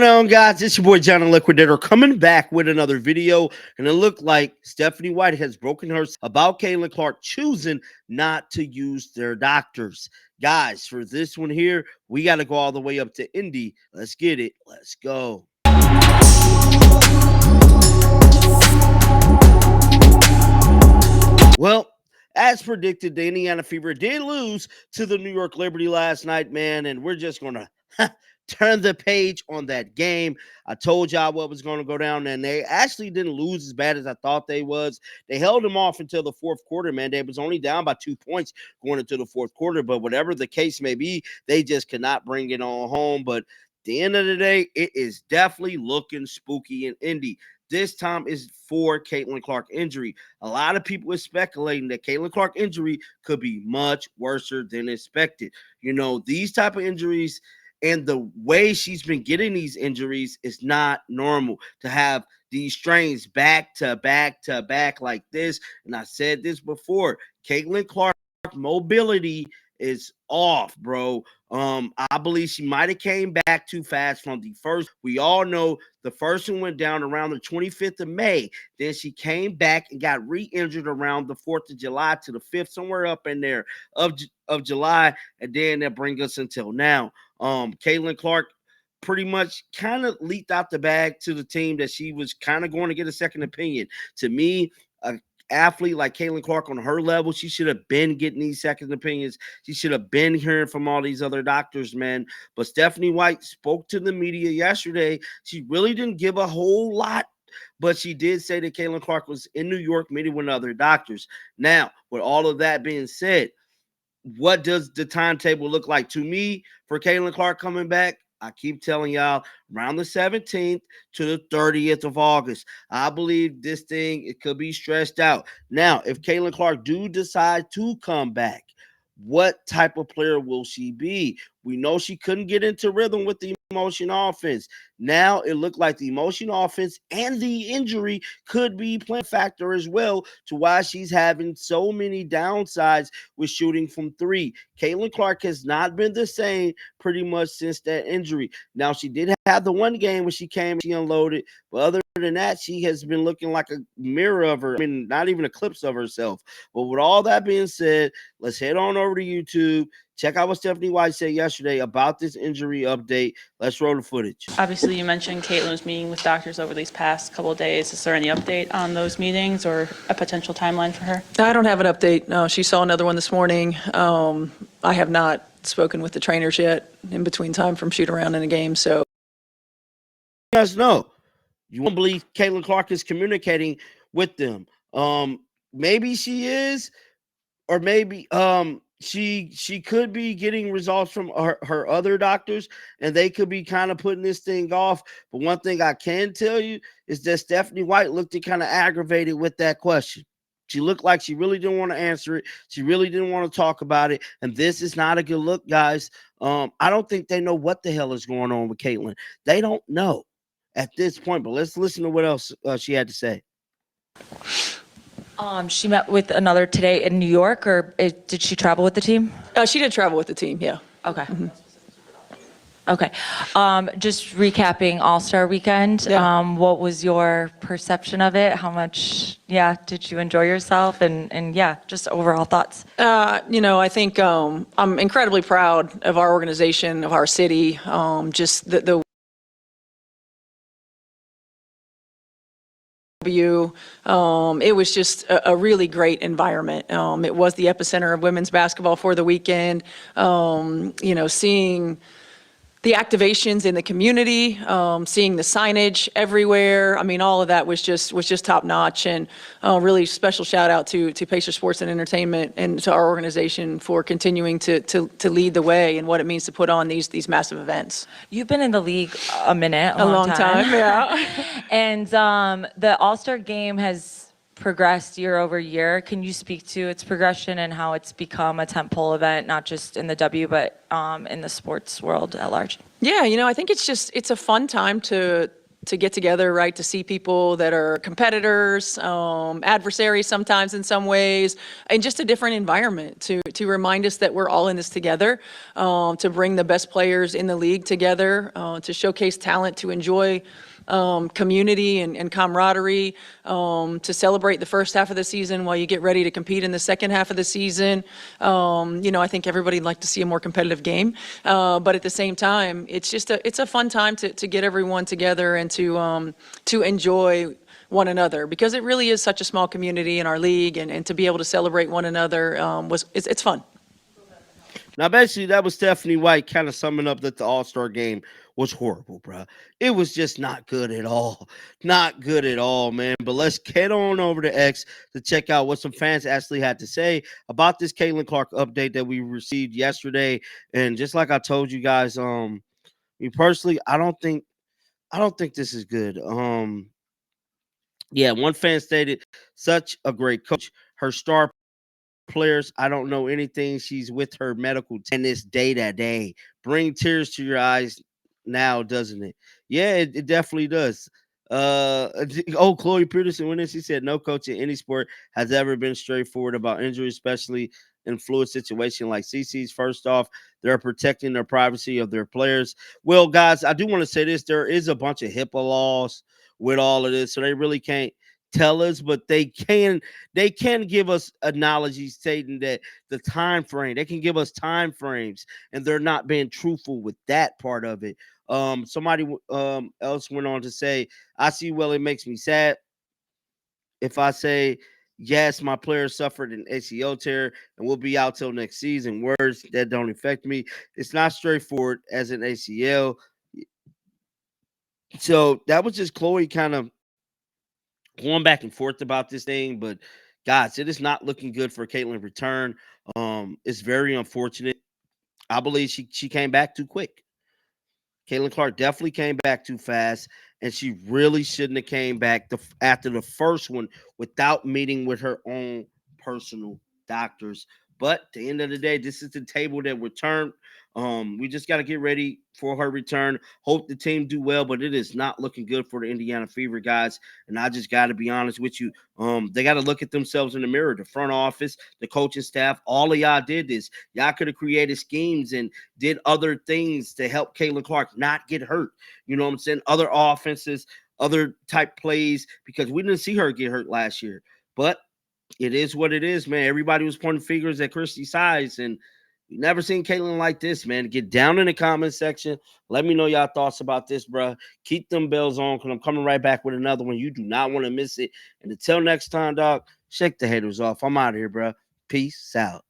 On, guys? It's your boy John the Liquidator coming back with another video, and it looked like Stephanie White has broken her about Caitlin Clark choosing not to use their doctors. Guys, for this one here, we got to go all the way up to Indy. Let's get it. Let's go. Well, as predicted, the Indiana Fever did lose to the New York Liberty last night, man, and we're just going to turn the page on that game. I told y'all what was going to go down, and they actually didn't lose as bad as I thought they was. They held them off until the fourth quarter, man. They was only down by 2 points going into the fourth quarter, but whatever the case may be, they just could not bring it on home. But at the end of the day, it is definitely looking spooky in Indy. This time is for Caitlin Clark injury. A lot of people are speculating that Caitlin Clark injury could be much worse than expected. You know, these type of injuries and the way she's been getting these injuries is not normal to have these strains back to back to back like this. And I said this before, Caitlin Clark mobility is off, bro. I believe she might have came back too fast from the first. We all know the first one went down around the 25th of May. Then she came back and got re-injured around the 4th of July to the 5th, somewhere up in there of July. And then that brings us until now. Caitlin Clark pretty much kind of leaked out the bag to the team that she was kind of going to get a second opinion. To me, athlete like Caitlin Clark on her level, she should have been getting these second opinions. She should have been hearing from all these other doctors, man. But Stephanie White spoke to the media yesterday. She really didn't give a whole lot, but she did say that Caitlin Clark was in New York meeting with other doctors. Now, with all of that being said, what does the timetable look like to me for Caitlin Clark coming back? I keep telling y'all around the 17th to the 30th of August. I believe this thing, it could be stretched out. Now, if Caitlin Clark do decide to come back, what type of player will she be? We know she couldn't get into rhythm with the motion offense. Now it looked like the motion offense and the injury could be playing factor as well to why she's having so many downsides with shooting from three. Caitlin Clark has not been the same pretty much since that injury. Now she did have the one game when she came, she unloaded, but other than that, she has been looking like a mirror of her. I mean, not even a clips of herself. But with all that being said, let's head on over to YouTube. Check out what Stephanie White said yesterday about this injury update. Let's roll the footage. Obviously, you mentioned Caitlin was meeting with doctors over these past couple of days. Is there any update on those meetings or a potential timeline for her? I don't have an update. No, she saw another one this morning. I have not spoken with the trainers yet in between time from shoot around in a game. So, you guys know, you won't believe Caitlin Clark is communicating with them. Maybe she is, or maybe she could be getting results from her other doctors, and they could be kind of putting this thing off. But one thing I can tell you is that Stephanie White looked kind of aggravated with that question. She looked like she really didn't want to answer it. She really didn't want to talk about it. And this is not a good look, guys. I don't think they know what the hell is going on with Caitlin. They don't know at this point. But let's listen to what else she had to say. She met with another today in New York, or did she travel with the team? she did travel with the team, yeah. Okay. Okay. Just recapping All-Star Weekend, Yeah. what was your perception of it? How much, did you enjoy yourself? And just overall thoughts. I think I'm incredibly proud of our organization, of our city, just the it was just a really great environment. It was the epicenter of women's basketball for the weekend. Seeing the activations in the community, seeing the signage everywhere. I mean, all of that was just top notch, and really special shout out to Pacer Sports and Entertainment and to our organization for continuing to lead the way in what it means to put on these massive events. You've been in the league a minute, A long time, yeah. And the All-Star game has progressed year over year. Can you speak to its progression and how it's become a tentpole event, not just in the W, but in the sports world at large? Yeah, I think it's a fun time to to get together, right? To see people that are competitors, adversaries sometimes in some ways, and just a different environment to remind us that we're all in this together, to bring the best players in the league together, to showcase talent, to enjoy community and camaraderie, to celebrate the first half of the season while you get ready to compete in the second half of the season. I think everybody'd like to see a more competitive game, but at the same time, it's a fun time to get everyone together and to enjoy one another, because it really is such a small community in our league, and to be able to celebrate one another it's fun. Now, basically, that was Stephanie White kind of summing up that the All-Star game was horrible, bro. It was just not good at all. Not good at all, man. But let's get on over to X to check out what some fans actually had to say about this Caitlin Clark update that we received yesterday. And just like I told you guys, me personally, I don't think this is good. Yeah, one fan stated, such a great coach. Her star players, I don't know anything. She's with her medical and it's day to day. Bring tears to your eyes now, doesn't it? Yeah, it definitely does. Chloe Peterson went in. She said no coach in any sport has ever been straightforward about injury, especially in fluid situation like CC's. First off, they're protecting the privacy of their players. Well, guys, I do want to say this: there is a bunch of HIPAA laws with all of this, so they really can't tell us, but they can give us analogies stating that the time frame, they can give us time frames, and they're not being truthful with that part of it. Somebody else went on to say, I see, well, it makes me sad if I say yes, my player suffered an ACL tear and will be out till next season. Words that don't affect me. It's not straightforward as an ACL. So that was just Chloe kind of going back and forth about this thing, but guys, it is not looking good for Caitlin return. It's very unfortunate. I believe she came back too quick. Caitlin Clark definitely came back too fast, and she really shouldn't have came back after the first one without meeting with her own personal doctors. But at the end of the day, this is the table that returned. We just got to get ready for her return. Hope the team do well, but it is not looking good for the Indiana Fever, guys. And I just got to be honest with you. They got to look at themselves in the mirror. The front office, the coaching staff, all of y'all did this. Y'all could have created schemes and did other things to help Caitlin Clark not get hurt. You know what I'm saying? Other offenses, other type plays, because we didn't see her get hurt last year. But it is what it is, man. Everybody was pointing fingers at Christy Size, and you never seen Caitlin like this, man. Get down in the comment section. Let me know y'all thoughts about this, bro. Keep them bells on, because I'm coming right back with another one. You do not want to miss it. And until next time, dog, shake the haters off. I'm out of here, bro. Peace out.